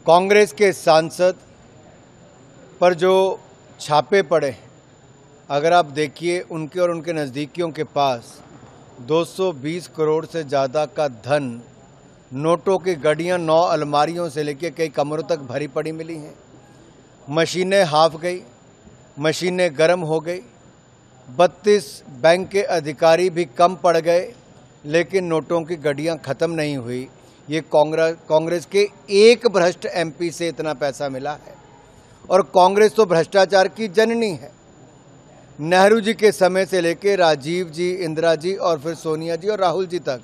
कांग्रेस के सांसद पर जो छापे पड़े, अगर आप देखिए उनके और उनके नज़दीकियों के पास 220 करोड़ से ज़्यादा का धन, नोटों की गड्डियाँ 9 अलमारियों से लेकर कई कमरों तक भरी पड़ी मिली हैं। मशीनें हाफ गई, मशीनें गर्म हो गई। 32 बैंक के अधिकारी भी कम पड़ गए, लेकिन नोटों की गड्डियाँ ख़त्म नहीं हुई। ये कांग्रेस के एक भ्रष्ट एमपी से इतना पैसा मिला है। और कांग्रेस तो भ्रष्टाचार की जननी है। नेहरू जी के समय से लेकर राजीव जी, इंदिरा जी और फिर सोनिया जी और राहुल जी तक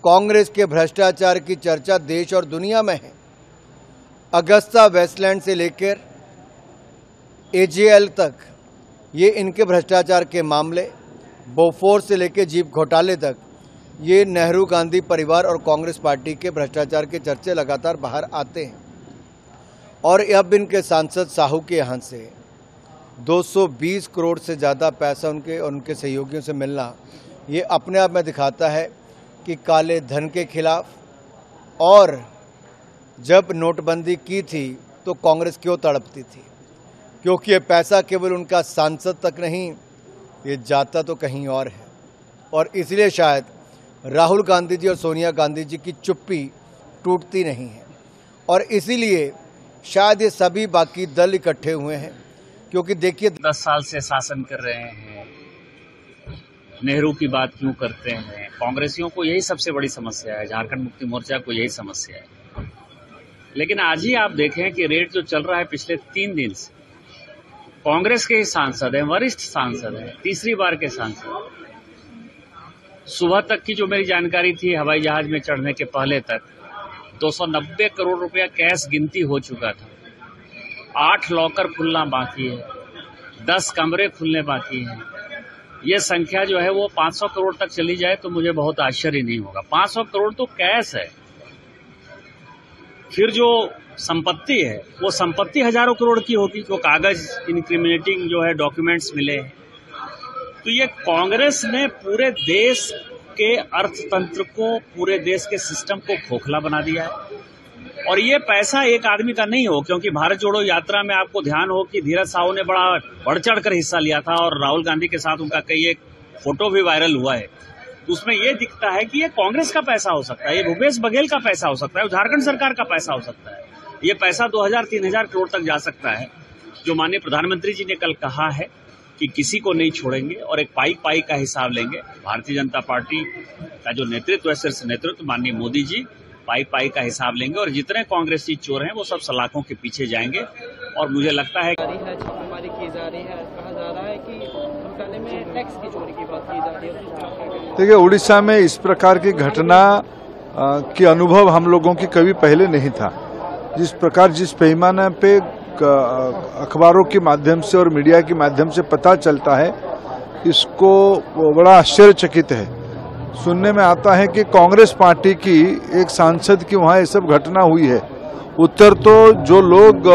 कांग्रेस के भ्रष्टाचार की चर्चा देश और दुनिया में है। अगस्ता वेस्टलैंड से लेकर एजेएल तक ये इनके भ्रष्टाचार के मामले, बोफोर्स से लेकर जीप घोटाले तक ये नेहरू गांधी परिवार और कांग्रेस पार्टी के भ्रष्टाचार के चर्चे लगातार बाहर आते हैं। और अब इनके सांसद साहू के यहाँ से 220 करोड़ से ज़्यादा पैसा उनके और उनके सहयोगियों से मिलना, ये अपने आप में दिखाता है कि काले धन के खिलाफ, और जब नोटबंदी की थी तो कांग्रेस क्यों तड़पती थी, क्योंकि ये पैसा केवल उनका सांसद तक नहीं, ये जाता तो कहीं और है। और इसलिए शायद राहुल गांधी जी और सोनिया गांधी जी की चुप्पी टूटती नहीं है। और इसीलिए शायद ये सभी बाकी दल इकट्ठे हुए हैं, क्योंकि देखिए 10 साल से शासन कर रहे हैं, नेहरू की बात क्यों करते हैं? कांग्रेसियों को यही सबसे बड़ी समस्या है, झारखंड मुक्ति मोर्चा को यही समस्या है। लेकिन आज ही आप देखें कि रेट जो चल रहा है पिछले 3 दिन से, कांग्रेस के ही सांसद हैं, वरिष्ठ सांसद हैं, तीसरी बार के सांसद। सुबह तक की जो मेरी जानकारी थी, हवाई जहाज में चढ़ने के पहले तक 290 करोड़ रुपया कैश गिनती हो चुका था। 8 लॉकर खुलना बाकी है, 10 कमरे खुलने बाकी हैं। ये संख्या जो है वो 500 करोड़ तक चली जाए तो मुझे बहुत आश्चर्य नहीं होगा। 500 करोड़ तो कैश है। फिर जो संपत्ति है वो संपत्ति हजारों करोड़ की होगी, जो कागज इनक्रिमिनेटिंग जो है डॉक्यूमेंट्स मिले हैं। तो ये कांग्रेस ने पूरे देश के अर्थतंत्र को, पूरे देश के सिस्टम को खोखला बना दिया है। और ये पैसा एक आदमी का नहीं हो, क्योंकि भारत जोड़ो यात्रा में आपको ध्यान हो कि धीरज साहू ने बड़ा बढ़ चढ़ कर हिस्सा लिया था और राहुल गांधी के साथ उनका कई एक फोटो भी वायरल हुआ है। तो उसमें ये दिखता है कि ये कांग्रेस का पैसा हो सकता है, ये भूपेश बघेल का पैसा हो सकता है, झारखंड सरकार का पैसा हो सकता है। ये पैसा 2000-3000 करोड़ तक जा सकता है। जो माननीय प्रधानमंत्री जी ने कल कहा है कि किसी को नहीं छोड़ेंगे और एक पाई का हिसाब लेंगे। भारतीय जनता पार्टी का जो नेतृत्व है, शीर्ष नेतृत्व माननीय मोदी जी पाई का हिसाब लेंगे, और जितने कांग्रेसी चोर हैं वो सब सलाखों के पीछे जाएंगे। और मुझे लगता है छापेमारी की जा रही है, कहा जा रहा है कि घोटाले में टैक्स की चोरी की बात की जा रही है। देखिए, उड़ीसा में इस प्रकार की घटना की अनुभव हम लोगों की कभी पहले नहीं था। जिस प्रकार, जिस पैमाने पे अखबारों के माध्यम से और मीडिया के माध्यम से पता चलता है, इसको बड़ा आश्चर्यचकित है। सुनने में आता है कि कांग्रेस पार्टी की एक सांसद की वहाँ ये सब घटना हुई है। उत्तर तो जो लोग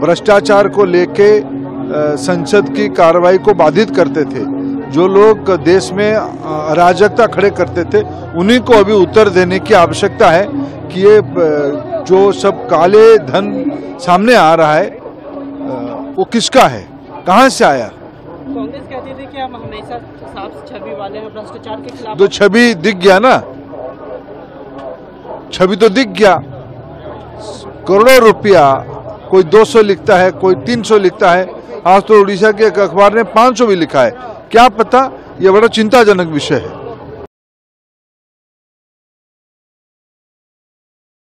भ्रष्टाचार को लेके संसद की कार्रवाई को बाधित करते थे, जो लोग देश में अराजकता खड़े करते थे, उन्हीं को अभी उत्तर देने की आवश्यकता है कि ये जो सब काले धन सामने आ रहा है वो किसका है, कहाँ से आया। कांग्रेस कहती थी कि हम हमेशा साफ छवि वाले हैं, भ्रष्टाचार के खिलाफ। तो छवि दिख गया ना, छवि तो दिख गया। करोड़ों रुपया, कोई 200 लिखता है, कोई 300 लिखता है। आज तो उड़ीसा के एक अखबार ने 500 भी लिखा है। क्या पता, ये बड़ा चिंताजनक विषय है।